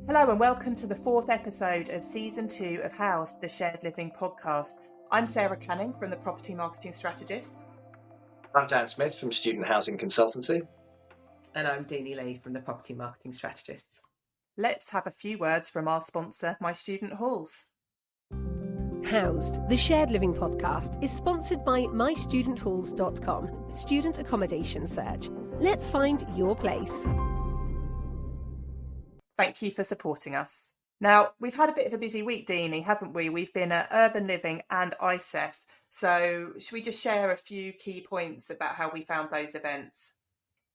Hello and welcome to the fourth episode of Season 2 of Housed, the Shared Living podcast. I'm Sarah Canning from the Property Marketing Strategists. I'm Dan Smith from Student Housing Consultancy. And I'm Deanie Lee from the Property Marketing Strategists. Let's have a few words from our sponsor, My Student Halls. Housed, the Shared Living podcast, is sponsored by mystudenthalls.com, student accommodation search. Let's find your place. Thank you for supporting us. Now, we've had a bit of a busy week, Deanie, haven't we? We've been at Urban Living and ICEF. So should we just share a few key points about how we found those events?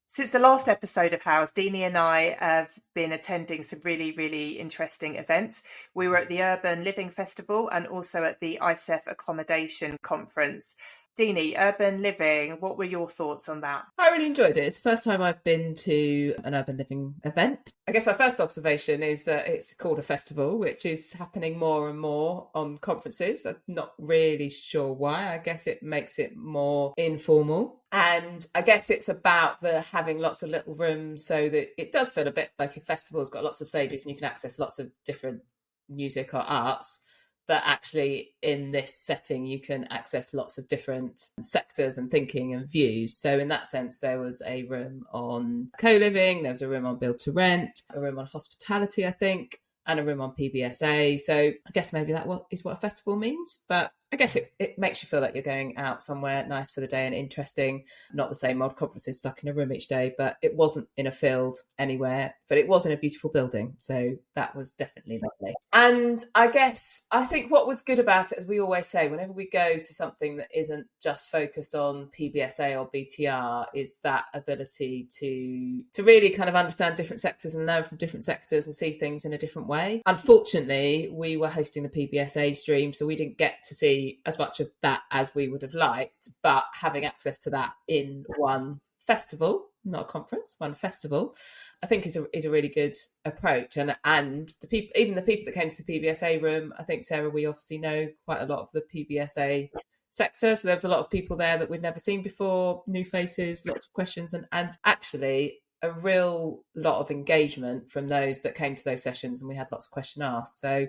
Since the last episode of House, Deanie and I have been attending some really interesting events. We were at the Urban Living Festival and also at the ICEF Accommodation Conference. Deanie, Urban Living, what were your thoughts on that? I really enjoyed it. It's the first time I've been to an Urban Living event. I guess my first observation is that it's called a festival, which is happening more and more on conferences. I'm not really sure why. I guess it makes it more informal. And I guess it's about having lots of little rooms so that it does feel a bit like a festival. It's got lots of stages and you can access lots of different music or arts. That actually in this setting you can access lots of different sectors and thinking and views. So in that sense, there was a room on co-living, there was a room on build to rent, a room on hospitality, I think, and a room on PBSA. So I guess maybe that is what a festival means. But I guess it makes you feel like you're going out somewhere nice for the day and interesting, not the same old conferences stuck in a room each day, but it wasn't in a field anywhere, but it was in a beautiful building. So that was definitely lovely. And I think what was good about it, as we always say, whenever we go to something that isn't just focused on PBSA or BTR, is that ability to really kind of understand different sectors and learn from different sectors and see things in a different way. Unfortunately, we were hosting the PBSA stream, so we didn't get to see as much of that as we would have liked, but having access to that in one festival, not a conference, one festival, I think is a really good approach. And the people that came to the PBSA room, I think, Sarah, we obviously know quite a lot of the PBSA sector, so there was a lot of people there that we'd never seen before, new faces, lots of questions, and actually a real lot of engagement from those that came to those sessions, and we had lots of questions asked. So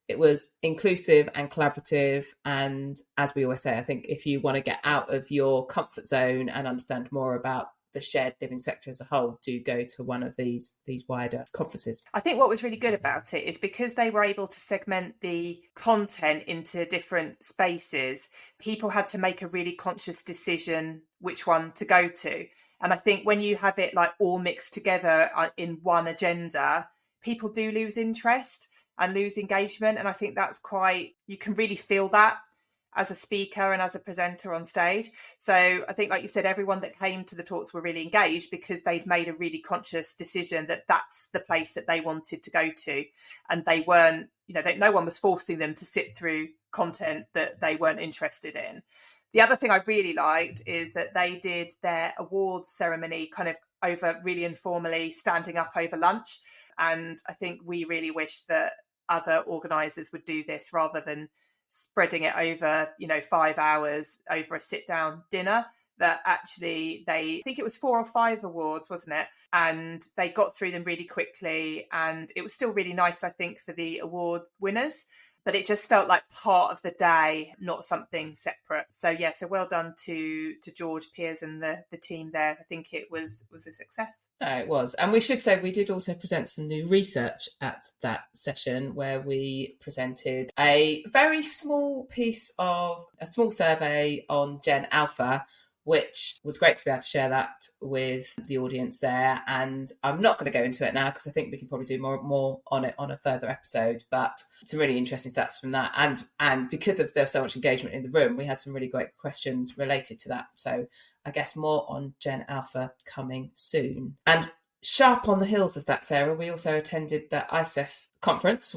it was inclusive and collaborative. And as we always say, I think if you want to get out of your comfort zone and understand more about the shared living sector as a whole, do go to one of these wider conferences. I think what was really good about it is because they were able to segment the content into different spaces, people had to make a really conscious decision which one to go to. And I think when you have it like all mixed together in one agenda, people do lose interest and lose engagement. And I think that's you can really feel that as a speaker and as a presenter on stage. So I think, like you said, everyone that came to the talks were really engaged because they'd made a really conscious decision that that's the place that they wanted to go to. And they weren't, no one was forcing them to sit through content that they weren't interested in. The other thing I really liked is that they did their awards ceremony kind of over really informally, standing up over lunch. And I think we really wish that other organisers would do this rather than spreading it over, 5 hours over a sit-down dinner. That actually I think it was 4 or 5 awards, wasn't it? And they got through them really quickly. And it was still really nice, I think, for the award winners. But it just felt like part of the day, not something separate. So well done to George Piers and the team there. I think it was a success. It was. And we should say we did also present some new research at that session where we presented a very small a small survey on Gen Alpha, which was great to be able to share that with the audience there. And I'm not going to go into it now because I think we can probably do more on it on a further episode, but some really interesting stats from that. And because there was so much engagement in the room, we had some really great questions related to that. So I guess more on Gen Alpha coming soon. And sharp on the heels of that, Sarah, we also attended the ICEF conference,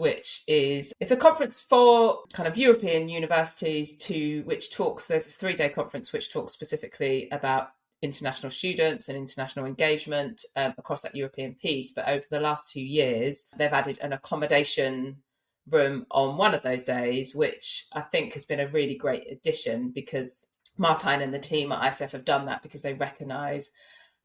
it's a conference for kind of European universities there's a 3-day conference which talks specifically about international students and international engagement across that European piece. But over the last 2 years, they've added an accommodation room on one of those days, which I think has been a really great addition because Martijn and the team at ICEF have done that because they recognise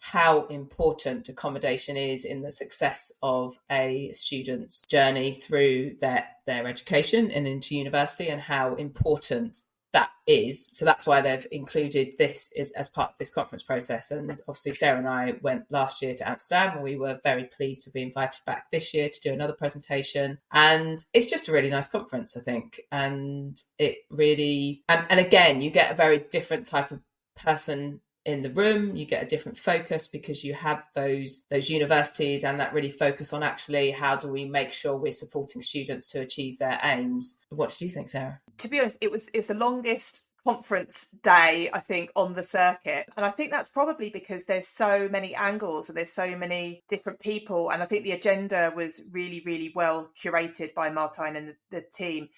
how important accommodation is in the success of a student's journey through their education and into university, and how important that is. So that's why they've included this as part of this conference process. And obviously Sarah and I went last year to Amsterdam, and we were very pleased to be invited back this year to do another presentation. And it's just a really nice conference, I think. And it really, and again, you get a very different type of person in the room. You get a different focus because you have those universities, and that really focus on actually how do we make sure we're supporting students to achieve their aims. What did you think, Sarah? To be honest, it's the longest conference day, I think, on the circuit. And I think that's probably because there's so many angles and there's so many different people. And I think the agenda was really, really well curated by Martijn and the team,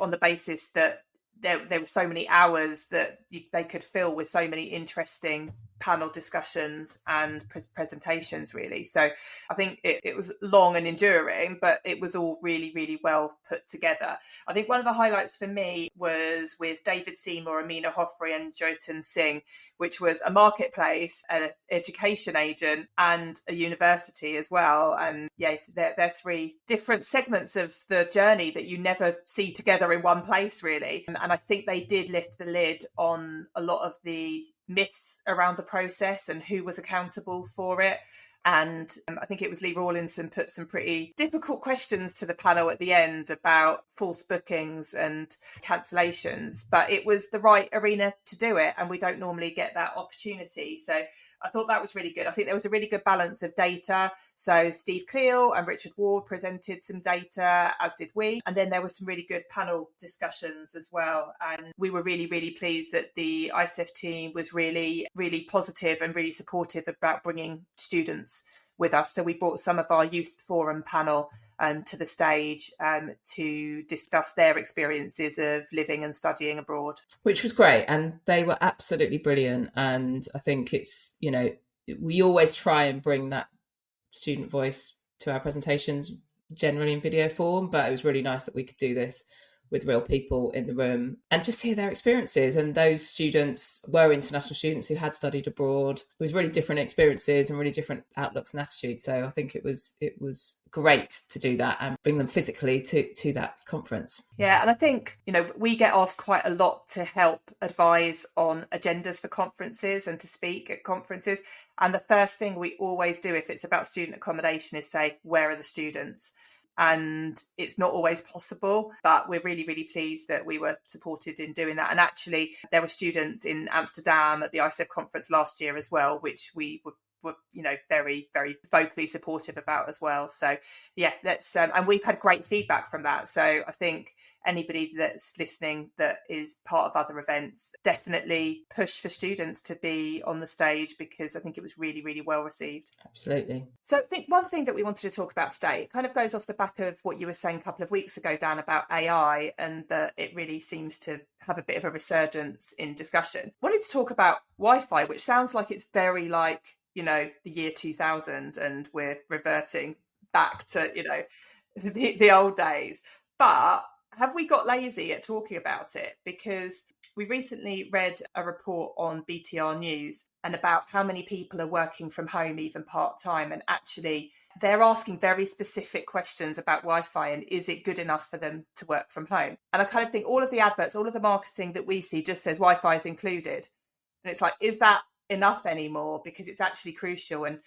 on the basis that there were so many hours that they could fill with so many interesting panel discussions and presentations, really. So I think it was long and enduring, but it was all really, really well put together. I think one of the highlights for me was with David Seymour, Amina Hofri and Jyotin Singh, which was a marketplace, an education agent and a university as well. And yeah, they're three different segments of the journey that you never see together in one place, really. And I think they did lift the lid on a lot of the myths around the process and who was accountable for it. And I think it was Lee Rawlinson put some pretty difficult questions to the panel at the end about false bookings and cancellations, but it was the right arena to do it, and we don't normally get that opportunity. So I thought that was really good. I think there was a really good balance of data. So Steve Cleal and Richard Ward presented some data, as did we. And then there were some really good panel discussions as well. And we were really, really pleased that the ICEF team was really, really positive and really supportive about bringing students with us. So we brought some of our Youth Forum panel to the stage to discuss their experiences of living and studying abroad. Which was great. And they were absolutely brilliant. And I think it's, we always try and bring that student voice to our presentations, generally in video form, but it was really nice that we could do this with real people in the room and just hear their experiences. And those students were international students who had studied abroad. It was really different experiences and really different outlooks and attitudes. So I think it was great to do that and bring them physically to that conference. Yeah, and I think, we get asked quite a lot to help advise on agendas for conferences and to speak at conferences. And the first thing we always do if it's about student accommodation is say, where are the students? And it's not always possible, but we're really, really pleased that we were supported in doing that. And actually, there were students in Amsterdam at the ICEF conference last year as well, which we were very, very vocally supportive about as well. So yeah, that's and we've had great feedback from that. So I think anybody that's listening that is part of other events, definitely push for students to be on the stage, because I think it was really, really well received. Absolutely. So I think one thing that we wanted to talk about today, it kind of goes off the back of what you were saying a couple of weeks ago, Dan, about AI, and that it really seems to have a bit of a resurgence in discussion. I wanted to talk about Wi-Fi, which sounds like it's very like, the year 2000 and we're reverting back to, the old days. But have we got lazy at talking about it? Because we recently read a report on BTR News and about how many people are working from home, even part-time. And actually, they're asking very specific questions about Wi-Fi and is it good enough for them to work from home? And I kind of think all of the adverts, all of the marketing that we see just says Wi-Fi is included. And it's like, is that enough anymore? Because it's actually crucial. And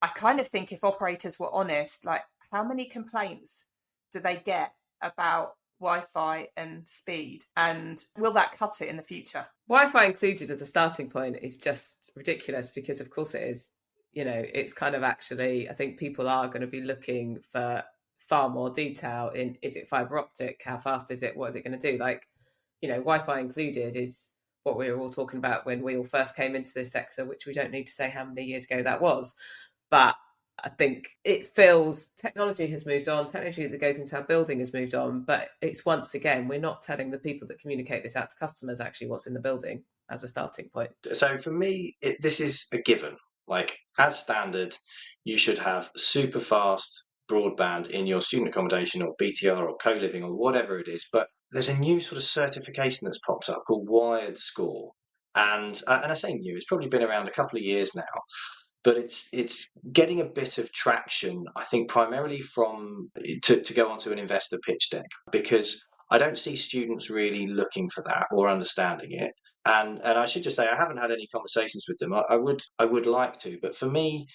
I kind of think if operators were honest, like how many complaints do they get about Wi-Fi and speed, and will that cut it in the future? Wi-Fi included as a starting point is just ridiculous, because of course it is. It's kind of actually, I think people are going to be looking for far more detail in, is it fiber optic? How fast is it? What is it going to do? Like, Wi-Fi included is what we were all talking about when we all first came into this sector, which we don't need to say how many years ago that was. But I think it feels technology has moved on, technology that goes into our building has moved on, but it's once again, we're not telling the people that communicate this out to customers actually what's in the building as a starting point. So for me, this is a given. Like, as standard, you should have super fast broadband in your student accommodation or BTR or co-living or whatever it is. But there's a new sort of certification that's popped up called Wired Score. And I say new, it's probably been around a couple of years now. but it's getting a bit of traction, I think, primarily from to go onto an investor pitch deck, because I don't see students really looking for that or understanding it. And I should just say I haven't had any conversations with them. I would like to, but for me,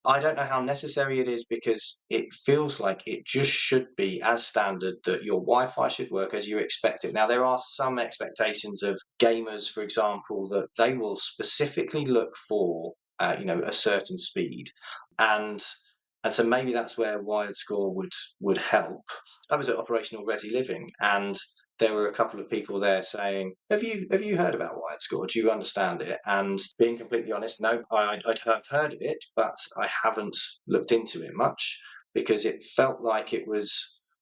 I don't know how necessary it is, because it feels like it just should be as standard that your Wi-Fi should work as you expect it. Now, there are some expectations of gamers, for example, that they will specifically look for, a certain speed, and so maybe that's where wired score would help. I was at Operational Resi Living, and there were a couple of people there saying, have you heard about wired score? Do you understand it? And being completely honest, no, I'd have heard of it, but I haven't looked into it much, because it felt like it was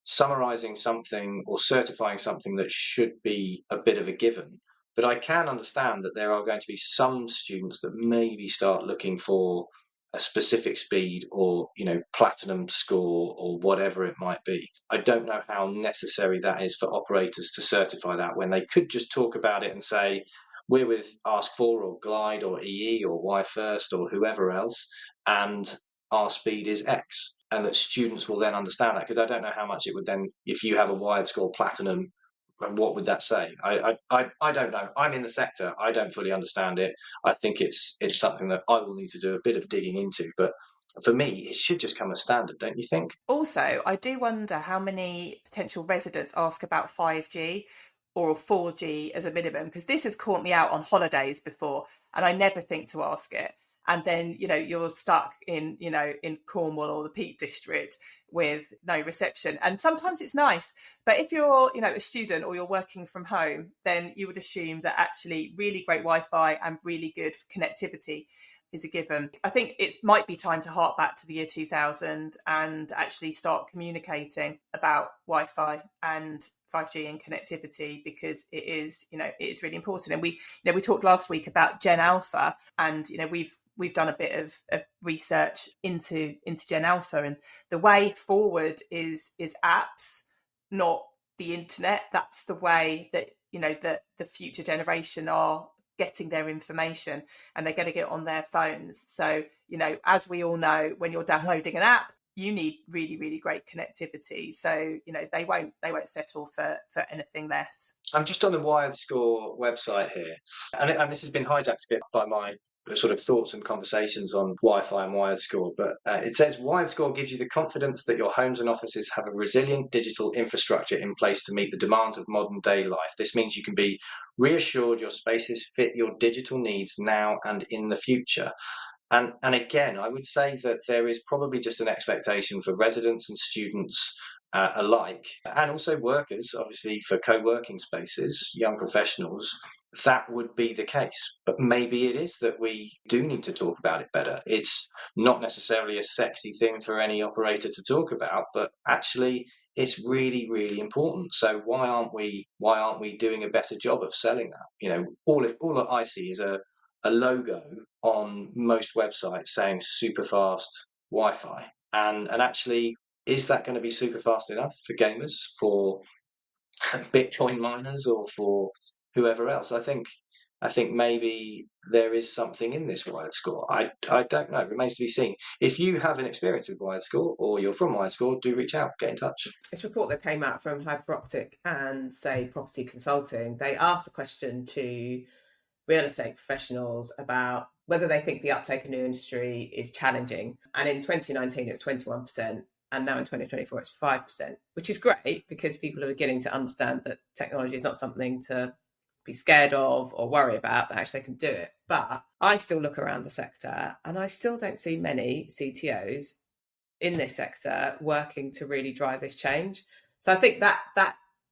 summarizing something or certifying something that should be a bit of a given. But I can understand that there are going to be some students that maybe start looking for a specific speed, or platinum score, or whatever it might be. I don't know how necessary that is for operators to certify that, when they could just talk about it and say, we're with Ask4 or Glide or EE or Y-First or whoever else, and our speed is X, and that students will then understand that. Because I don't know how much it would then, if you have a wired score platinum, what would that say? I don't know. I'm in the sector. I don't fully understand it. I think it's something that I will need to do a bit of digging into. But for me, it should just come as standard, don't you think? Also, I do wonder how many potential residents ask about 5G or 4G as a minimum, because this has caught me out on holidays before, and I never think to ask it. And then, you're stuck in Cornwall or the Peak District with no reception. And sometimes it's nice. But if you're, a student or you're working from home, then you would assume that actually really great Wi-Fi and really good connectivity is a given. I think it might be time to hark back to the year 2000 and actually start communicating about Wi-Fi and 5G and connectivity, because it is really important. And we talked last week about Gen Alpha, and we've done a bit of research into Gen Alpha, and the way forward is apps, not the internet. That's the way that the future generation are getting their information, and they're getting it on their phones. So as we all know, when you're downloading an app, you need really, really great connectivity. So they won't settle for anything less. I'm just on the Wired Score website here, and this has been hijacked a bit by my sort of thoughts and conversations on Wi-Fi and Wired Score, but it says Wired Score gives you the confidence that your homes and offices have a resilient digital infrastructure in place to meet the demands of modern day life. This means you can be reassured your spaces fit your digital needs now and in the future. And again, I would say that there is probably just an expectation for residents and students alike, and also workers, obviously, for co-working spaces, young professionals, that would be the case. But maybe it is that we do need to talk about it better. It's not necessarily a sexy thing for any operator to talk about, but actually it's really, really important. So why aren't we doing a better job of selling that? All that I see is a logo on most websites saying super fast Wi-Fi, and actually, is that going to be super fast enough for gamers, for Bitcoin miners, or for whoever else? I think maybe there is something in this Wired Score. I don't know. It remains to be seen. If you have an experience with Wired Score, or you're from Wired Score, do reach out, get in touch. This report that came out from HyperOptic and, say, Property Consulting, they asked the question to real estate professionals about whether they think the uptake of new industry is challenging. And in 2019, it was 21%. And now in 2024, it's 5%, which is great, because people are beginning to understand that technology is not something to be scared of or worry about, that actually they can do it. But I still look around the sector, and I still don't see many CTOs in this sector working to really drive this change. So I think that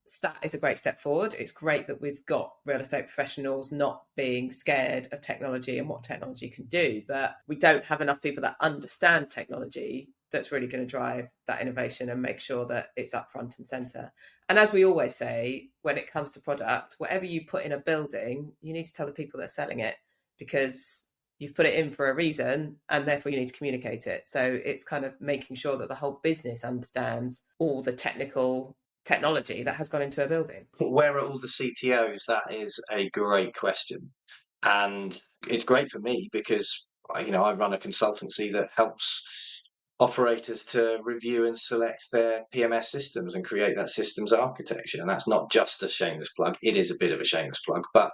stat is a great step forward. It's great that we've got real estate professionals not being scared of technology and what technology can do, but we don't have enough people that understand technology that's really going to drive that innovation and make sure that it's up front and centre. And as we always say, when it comes to product, whatever you put in a building, you need to tell the people that are selling it, because you've put it in for a reason, and therefore you need to communicate it. So it's kind of making sure that the whole business understands all the technology that has gone into a building. Where are all the CTOs? That is a great question. And it's great for me, because I run a consultancy that helps operators to review and select their PMS systems and create that systems architecture. And that's not just a shameless plug. It is a bit of a shameless plug, but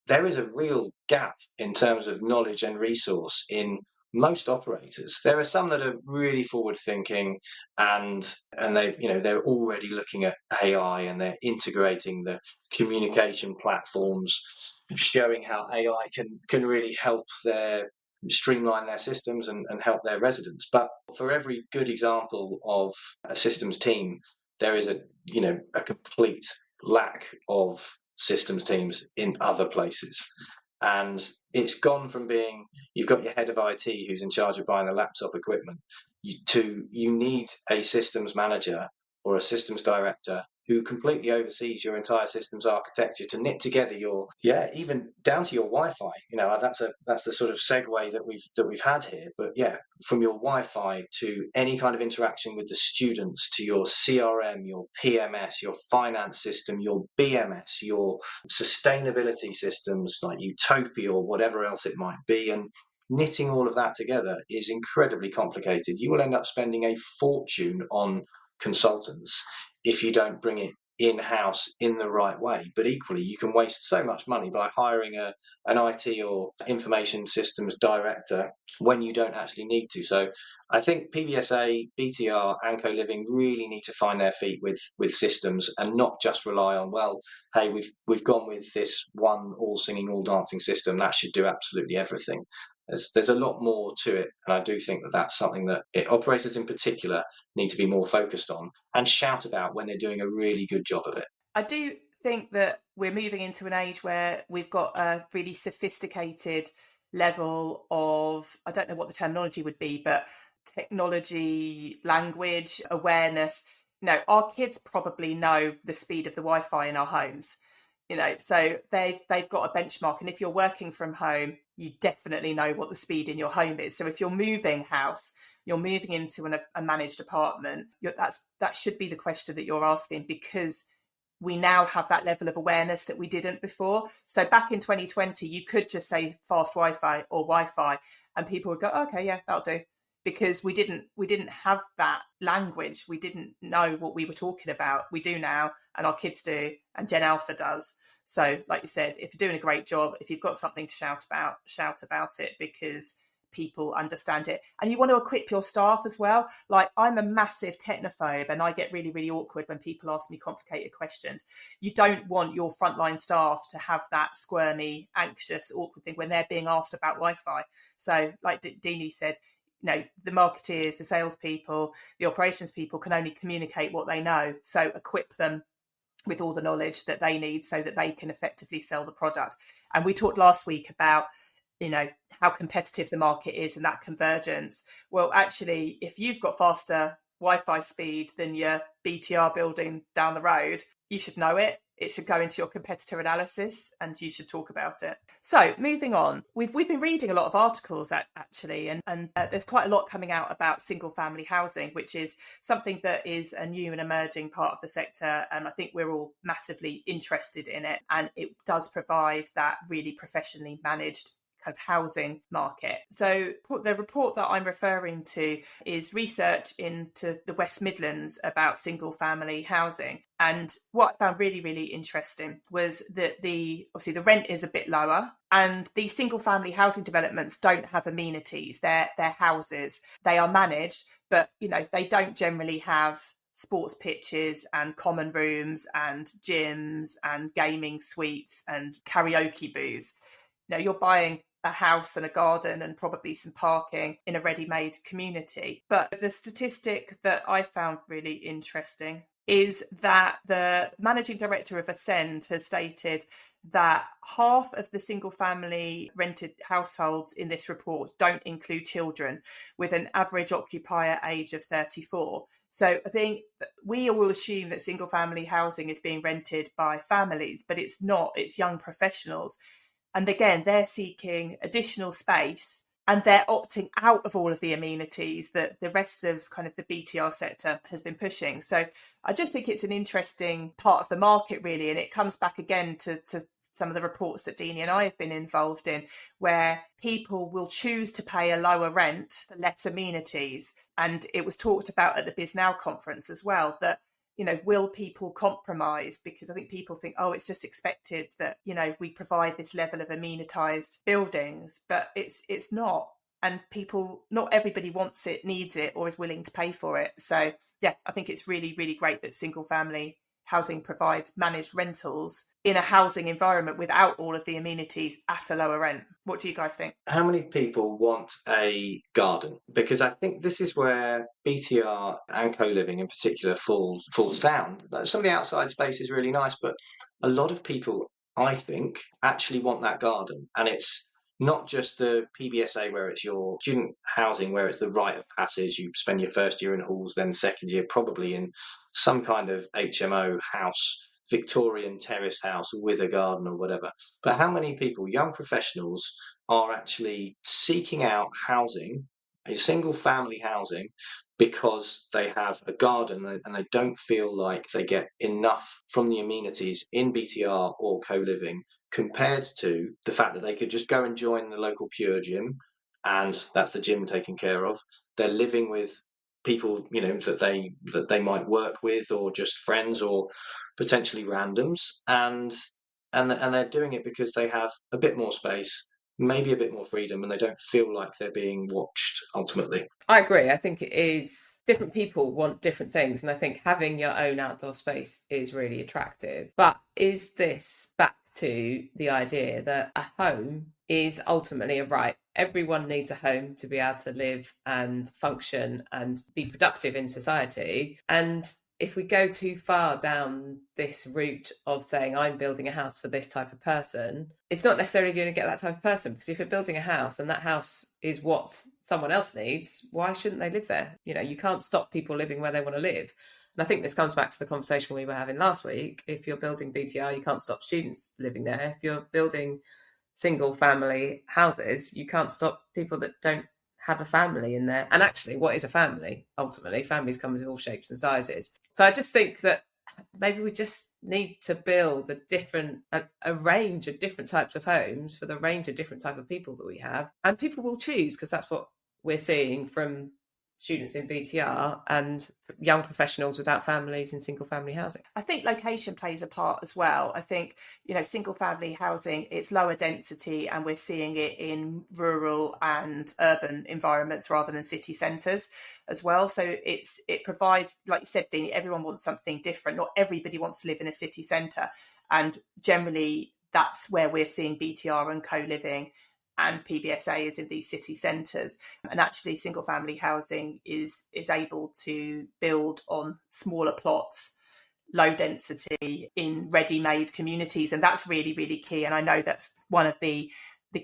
there is a real gap in terms of knowledge and resource in most operators. There are some that are really forward thinking and they're already looking at AI and they're integrating the communication platforms, showing how AI can really help streamline their systems and help their residents. But for every good example of a systems team, there is a complete lack of systems teams in other places. And it's gone from being, you've got your head of IT who's in charge of buying the laptop equipment, to you need a systems manager or a systems director who completely oversees your entire systems architecture to knit together even down to your Wi-Fi. That's the sort of segue that we've had here. But yeah, from your Wi-Fi to any kind of interaction with the students, to your CRM, your PMS, your finance system, your BMS, your sustainability systems like Utopia or whatever else it might be, and knitting all of that together is incredibly complicated. You will end up spending a fortune on consultants if you don't bring it in-house in the right way. But equally, you can waste so much money by hiring an IT or information systems director when you don't actually need to. So I think PBSA, BTR and co-living really need to find their feet with systems and not just rely on, well, hey, we've gone with this one all singing, all dancing system that should do absolutely everything. There's a lot more to it, and I do think that that's something that operators in particular need to be more focused on and shout about when they're doing a really good job of it. I do think that we're moving into an age where we've got a really sophisticated level of, I don't know what the terminology would be, but technology, language, awareness. Our kids probably know the speed of the Wi-Fi in our homes. So they've got a benchmark, and if you're working from home, you definitely know what the speed in your home is. So if you're moving house, you're moving into a managed apartment, that should be the question that you're asking, because we now have that level of awareness that we didn't before. So back in 2020, you could just say fast Wi-Fi or Wi-Fi, and people would go, okay, yeah, that'll do. Because we didn't have that language. We didn't know what we were talking about. We do now, and our kids do, and Gen Alpha does. So like you said, if you're doing a great job, if you've got something to shout about it, because people understand it. And you want to equip your staff as well. Like, I'm a massive technophobe, and I get really, really awkward when people ask me complicated questions. You don't want your frontline staff to have that squirmy, anxious, awkward thing when they're being asked about Wi-Fi. So like Deanie said, the marketeers, the salespeople, the operations people can only communicate what they know. So equip them with all the knowledge that they need so that they can effectively sell the product. And we talked last week about, how competitive the market is and that convergence. Well, actually, if you've got faster Wi-Fi speed than your BTR building down the road, you should know it. It should go into your competitor analysis, and you should talk about it. So moving on, we've been reading a lot of articles actually, and there's quite a lot coming out about single family housing, which is something that is a new and emerging part of the sector. And I think we're all massively interested in it, and it does provide that really professionally managed kind of housing market. So the report that I'm referring to is research into the West Midlands about single family housing. And what I found really, really interesting was that obviously the rent is a bit lower, and these single family housing developments don't have amenities. They're houses. They are managed, but they don't generally have sports pitches and common rooms and gyms and gaming suites and karaoke booths. You're buying a house and a garden and probably some parking in a ready-made community. But the statistic that I found really interesting is that the managing director of Ascend has stated that half of the single family rented households in this report don't include children, with an average occupier age of 34. So I think we all assume that single family housing is being rented by families, but it's not. It's young professionals. And again, they're seeking additional space, and they're opting out of all of the amenities that the rest of kind of the BTR sector has been pushing. So I just think it's an interesting part of the market, really. And it comes back again to some of the reports that Deanie and I have been involved in, where people will choose to pay a lower rent for less amenities. And it was talked about at the BizNow conference as well, that, you know, will people compromise? Because I think people think, oh, it's just expected that, you know, we provide this level of amenitized buildings, but it's not. And people, not everybody wants it, needs it, or is willing to pay for it. So yeah, I think it's really, really great that single family housing provides managed rentals in a housing environment without all of the amenities at a lower rent. What do you guys think? How many people want a garden? Because I think this is where BTR and co-living in particular falls down. Some of the outside space is really nice, but a lot of people, I think, actually want that garden. And it's not just the PBSA where it's your student housing, where it's the rite of passage. You spend your first year in halls, then second year probably in some kind of HMO house, Victorian terrace house with a garden or whatever. But how many people, young professionals, are actually seeking out housing, a single family housing, because they have a garden and they don't feel like they get enough from the amenities in BTR or co-living, compared to the fact that they could just go and join the local Pure gym, and that's the gym taken care of. They're living with people, you know, that they might work with, or just friends, or potentially randoms, and they're doing it because they have a bit more space, maybe a bit more freedom, and they don't feel like they're being watched ultimately. I agree. I think it is, different people want different things. And I think having your own outdoor space is really attractive. But is this back to the idea that a home is ultimately a right? Everyone needs a home to be able to live and function and be productive in society. And if we go too far down this route of saying, I'm building a house for this type of person, it's not necessarily going to get that type of person. Because if you're building a house and that house is what someone else needs, why shouldn't they live there? You know, you can't stop people living where they want to live. And I think this comes back to the conversation we were having last week. If you're building BTR, you can't stop students living there. If you're building single family houses, you can't stop people that don't have a family in there. And actually, what is a family? Ultimately, families come in all shapes and sizes. So I just think that maybe we just need to build a range of different types of homes for the range of different type of people that we have. And people will choose, because that's what we're seeing from students in BTR and young professionals without families in single family housing. I think location plays a part as well. I think, you know, single family housing, it's lower density, and we're seeing it in rural and urban environments rather than city centres as well. So it provides, like you said, Deanie, everyone wants something different. Not everybody wants to live in a city centre. And generally that's where we're seeing BTR and co-living and PBSA is in these city centres. And actually single family housing is able to build on smaller plots, low density, in ready-made communities. And that's really, really key. And I know that's one of the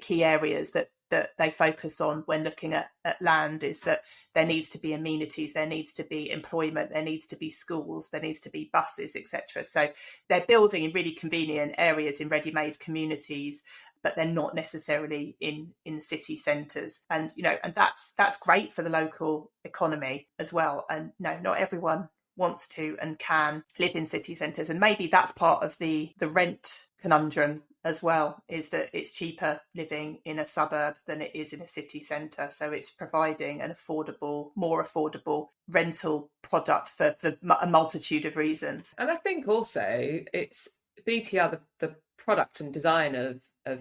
key areas that they focus on when looking at land, is that there needs to be amenities, there needs to be employment, there needs to be schools, there needs to be buses, etc. So they're building in really convenient areas in ready-made communities, but they're not necessarily in city centres. And, you know, and that's great for the local economy as well. And no, not everyone wants to and can live in city centres. And maybe that's part of the rent conundrum as well, is that it's cheaper living in a suburb than it is in a city centre. So it's providing an more affordable rental product for a multitude of reasons. And I think also it's BTR, the product and design of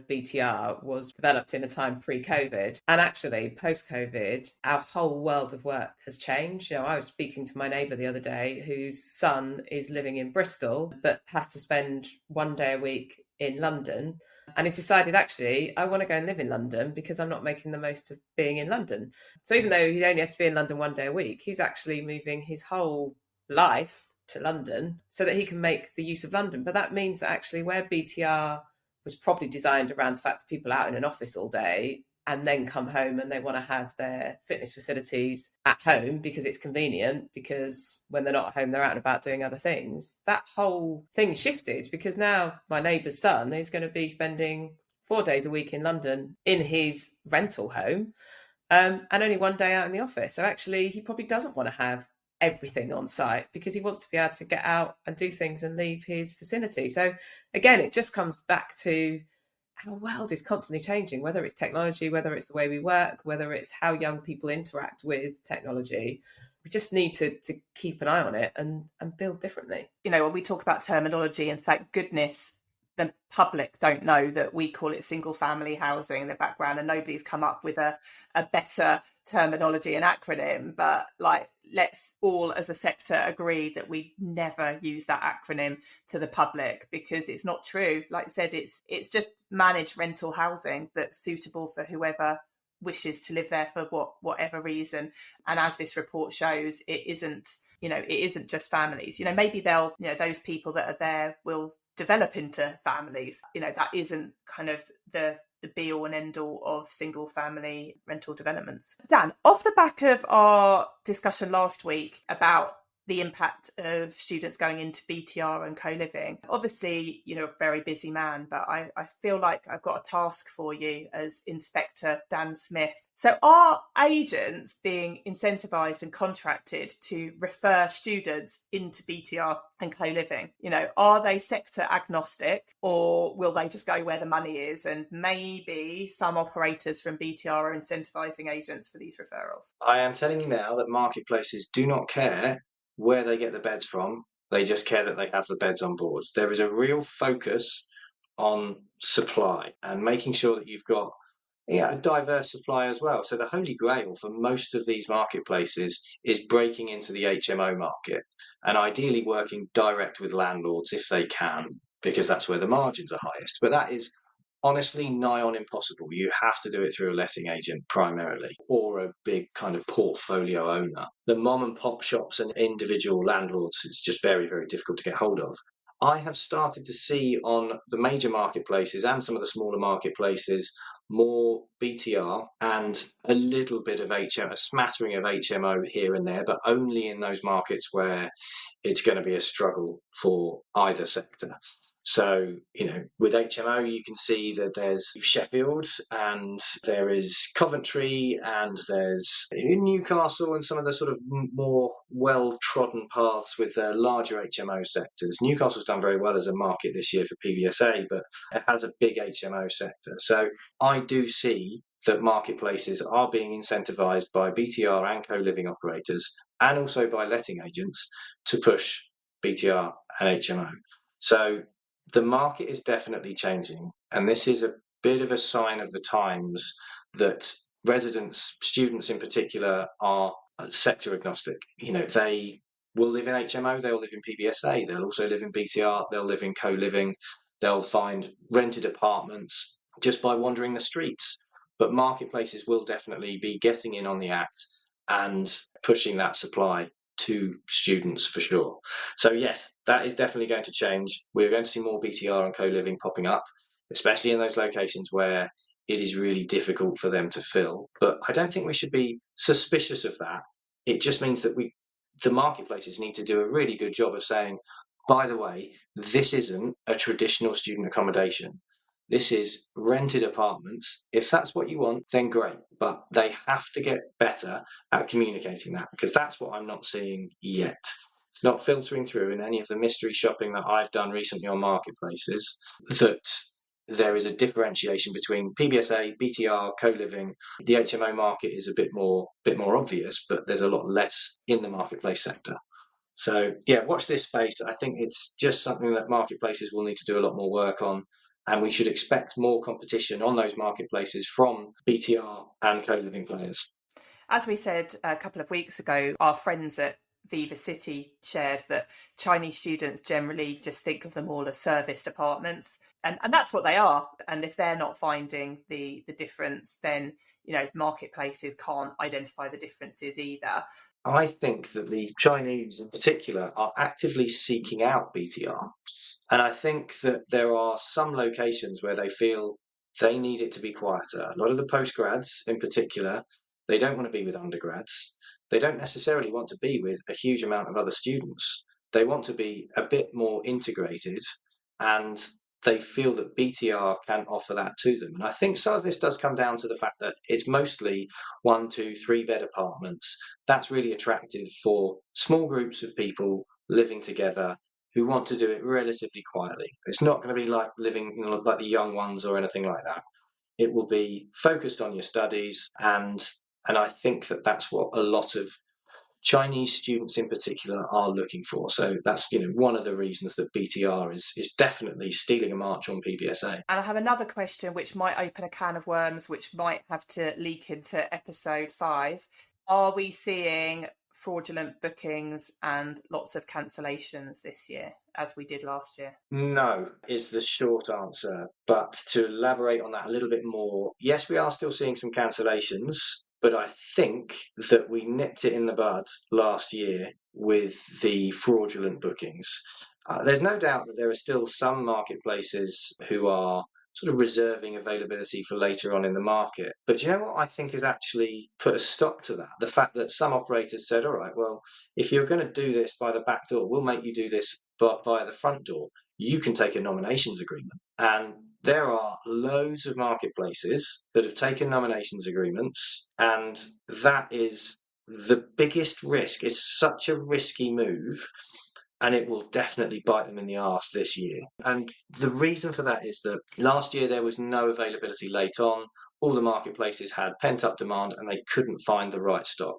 BTR was developed in a time pre-COVID, and actually post-COVID our whole world of work has changed. You know, I was speaking to my neighbour the other day whose son is living in Bristol but has to spend one day a week in London, and he's decided, actually, I want to go and live in London because I'm not making the most of being in London. So even though he only has to be in London one day a week, he's actually moving his whole life to London so that he can make the use of London. But that means that actually where BTR was probably designed around the fact that people are out in an office all day and then come home and they want to have their fitness facilities at home because it's convenient, because when they're not at home, they're out and about doing other things. That whole thing shifted, because now my neighbour's son is going to be spending 4 days a week in London in his rental home, and only one day out in the office. So actually, he probably doesn't want to have everything on site because he wants to be able to get out and do things and leave his vicinity. So again, it just comes back to our world is constantly changing, whether it's technology, whether it's the way we work, whether it's how young people interact with technology. We just need to keep an eye on it and build differently. You know, when we talk about terminology, and thank goodness the public don't know that we call it single family housing in the background, and nobody's come up with a better terminology and acronym. But like, let's all as a sector agree that we never use that acronym to the public, because it's not true. Like I said, it's just managed rental housing that's suitable for whoever wishes to live there for whatever reason. And as this report shows, it isn't just families. You know, maybe they'll, you know, those people that are there will develop into families. You know, that isn't kind of the be all and end all of single family rental developments. Dan, off the back of our discussion last week about the impact of students going into BTR and co-living, obviously, you know, a very busy man, but I feel like I've got a task for you as Inspector Dan Smith. So are agents being incentivised and contracted to refer students into BTR and co-living? You know, are they sector agnostic, or will they just go where the money is? And maybe some operators from BTR are incentivising agents for these referrals. I am telling you now that marketplaces do not care where they get the beds from. They just care that they have the beds on board. There is a real focus on supply and making sure that you've got a diverse supply as well. So the holy grail for most of these marketplaces is breaking into the HMO market and ideally working direct with landlords if they can, because that's where the margins are highest. But that is honestly nigh on impossible. You have to do it through a letting agent primarily, or a big kind of portfolio owner. The mom and pop shops and individual landlords, it's just very, very difficult to get hold of. I have started to see on the major marketplaces and some of the smaller marketplaces more BTR and a little bit of HMO, a smattering of HMO here and there, but only in those markets where it's going to be a struggle for either sector. So, you know, with HMO, you can see that there's Sheffield and there is Coventry and there's Newcastle and some of the sort of more well-trodden paths with the larger HMO sectors. Newcastle's done very well as a market this year for PBSA, but it has a big HMO sector. So I do see that marketplaces are being incentivised by BTR and co-living operators and also by letting agents to push BTR and HMO. So the market is definitely changing, and this is a bit of a sign of the times that residents, students in particular, are sector agnostic. You know, they will live in HMO, they'll live in PBSA, they'll also live in BTR, they'll live in co-living, they'll find rented apartments just by wandering the streets. But marketplaces will definitely be getting in on the act and pushing that supply to students for sure. So yes, that is definitely going to change. We're going to see more BTR and co-living popping up, especially in those locations where it is really difficult for them to fill. But I don't think we should be suspicious of that. It just means that the marketplaces need to do a really good job of saying, by the way, this isn't a traditional student accommodation. This is rented apartments. If that's what you want, then great. But they have to get better at communicating that, because that's what I'm not seeing yet. It's not filtering through in any of the mystery shopping that I've done recently on marketplaces that there is a differentiation between PBSA, BTR, co-living. The HMO market is a bit more obvious, but there's a lot less in the marketplace sector. So yeah, watch this space. I think it's just something that marketplaces will need to do a lot more work on. And we should expect more competition on those marketplaces from BTR and co-living players. As we said a couple of weeks ago, our friends at Viva City shared that Chinese students generally just think of them all as serviced apartments. And that's what they are. And if they're not finding the difference, then, you know, marketplaces can't identify the differences either. I think that the Chinese in particular are actively seeking out BTR. And I think that there are some locations where they feel they need it to be quieter. A lot of the postgrads in particular, they don't want to be with undergrads. They don't necessarily want to be with a huge amount of other students. They want to be a bit more integrated, and they feel that BTR can offer that to them. And I think some of this does come down to the fact that it's mostly 1, 2, 3 bed apartments. That's really attractive for small groups of people living together who want to do it relatively quietly. It's not going to be like living, like the young ones or anything like that. It will be focused on your studies, and I think that that's what a lot of Chinese students in particular are looking for. So that's one of the reasons that BTR is definitely stealing a march on PBSA. And I have another question which might open a can of worms, which might have to leak into episode 5. Are we seeing fraudulent bookings and lots of cancellations this year, as we did last year? No, is the short answer. But to elaborate on that a little bit more, yes, we are still seeing some cancellations, but I think that we nipped it in the bud last year with the fraudulent bookings. There's no doubt that there are still some marketplaces who are sort of reserving availability for later on in the market. But you know what I think has actually put a stop to that? The fact that some operators said, all right, well, if you're going to do this by the back door, we'll make you do this via the front door. You can take a nominations agreement. And there are loads of marketplaces that have taken nominations agreements, and that is the biggest risk. It's such a risky move, and it will definitely bite them in the arse this year. And the reason for that is that last year there was no availability late on. All the marketplaces had pent-up demand and they couldn't find the right stock.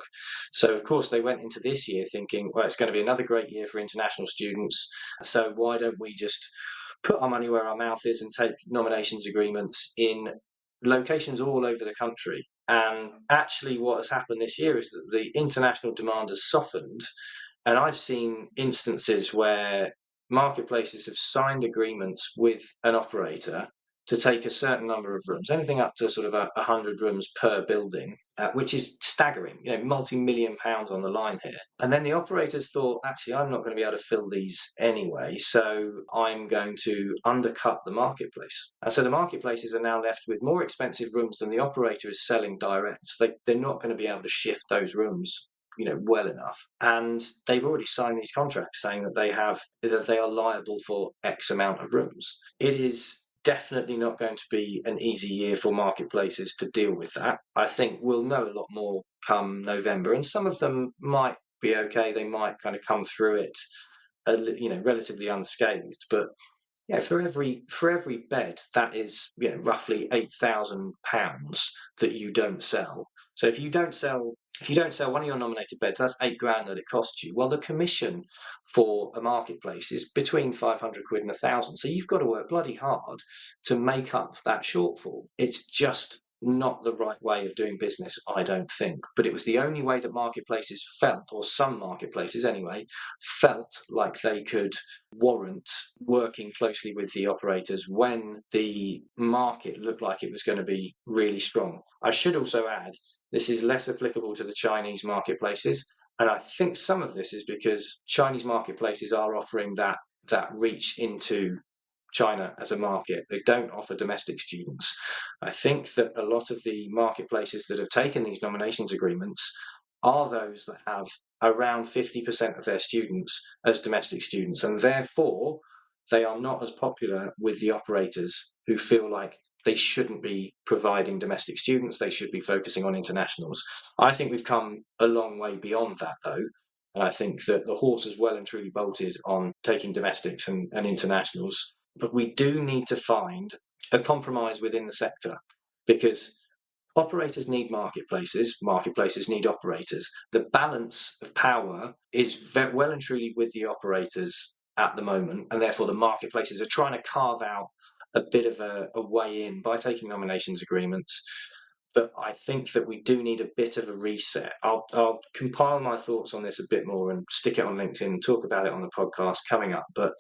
So, of course, they went into this year thinking, well, it's going to be another great year for international students, so why don't we just put our money where our mouth is and take nominations agreements in locations all over the country. And actually what has happened this year is that the international demand has softened. And I've seen instances where marketplaces have signed agreements with an operator to take a certain number of rooms, anything up to sort of 100 rooms per building, which is staggering, multi-million pounds on the line here. And then the operators thought, actually, I'm not going to be able to fill these anyway, so I'm going to undercut the marketplace. And so the marketplaces are now left with more expensive rooms than the operator is selling direct. They're not going to be able to shift those rooms well enough, and they've already signed these contracts saying that they are liable for X amount of rooms. It is definitely not going to be an easy year for marketplaces to deal with that. I think we'll know a lot more come November, and some of them might be okay. They might kind of come through it, relatively unscathed. But yeah, for every bed, that is roughly £8,000 that you don't sell. So if you don't sell one of your nominated beds, that's £8,000 that it costs you. Well, the commission for a marketplace is between 500 quid and 1,000. So you've got to work bloody hard to make up that shortfall. It's just not the right way of doing business, I don't think. But it was the only way that marketplaces felt, or some marketplaces anyway, felt like they could warrant working closely with the operators when the market looked like it was going to be really strong. I should also add, this is less applicable to the Chinese marketplaces. And I think some of this is because Chinese marketplaces are offering that reach into China as a market. They don't offer domestic students. I think that a lot of the marketplaces that have taken these nominations agreements are those that have around 50% of their students as domestic students, and therefore they are not as popular with the operators who feel like they shouldn't be providing domestic students, they should be focusing on internationals. I think we've come a long way beyond that, though, and I think that the horse has well and truly bolted on taking domestics and internationals. But we do need to find a compromise within the sector, because operators need marketplaces, marketplaces need operators. The balance of power is well and truly with the operators at the moment, and therefore the marketplaces are trying to carve out a bit of a way in by taking nominations agreements. But I think that we do need a bit of a reset. I'll compile my thoughts on this a bit more and stick it on LinkedIn and talk about it on the podcast coming up. But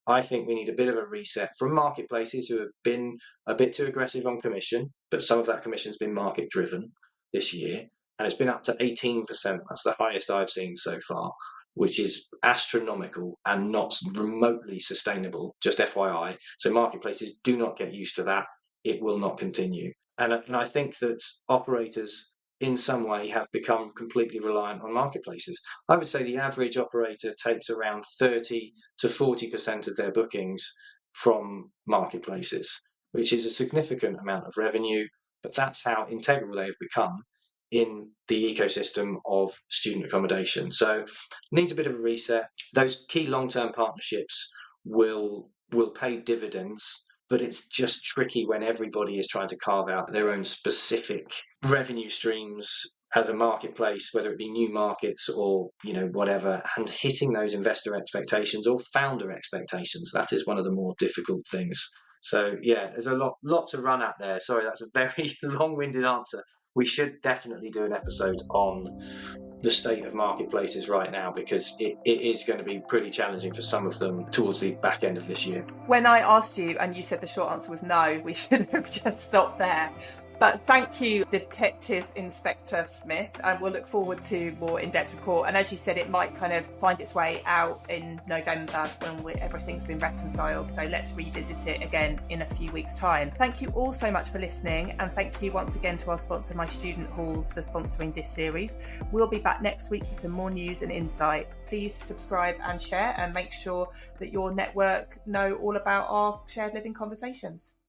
I think we need a bit of a reset from marketplaces who have been a bit too aggressive on commission, but some of that commission has been market driven this year, and it's been up to 18%. That's the highest I've seen so far, which is astronomical and not remotely sustainable, just FYI. So marketplaces, do not get used to that. It will not continue. And I think that operators in some way have become completely reliant on marketplaces. I would say the average operator takes around 30 to 40% of their bookings from marketplaces, which is a significant amount of revenue, but that's how integral they have become in the ecosystem of student accommodation. So needs a bit of a reset. Those key long-term partnerships will pay dividends, but it's just tricky when everybody is trying to carve out their own specific revenue streams as a marketplace, whether it be new markets or whatever, and hitting those investor expectations or founder expectations. That is one of the more difficult things. So yeah, there's a lot to run at there. Sorry, that's a very long-winded answer. We should definitely do an episode on the state of marketplaces right now, because it is going to be pretty challenging for some of them towards the back end of this year. When I asked you and you said the short answer was no, we should have just stopped there. But thank you, Detective Inspector Smith, and we'll look forward to more in-depth report. And as you said, it might kind of find its way out in November when everything's been reconciled. So let's revisit it again in a few weeks' time. Thank you all so much for listening, and thank you once again to our sponsor, My Student Halls, for sponsoring this series. We'll be back next week for some more news and insight. Please subscribe and share, and make sure that your network know all about our shared living conversations.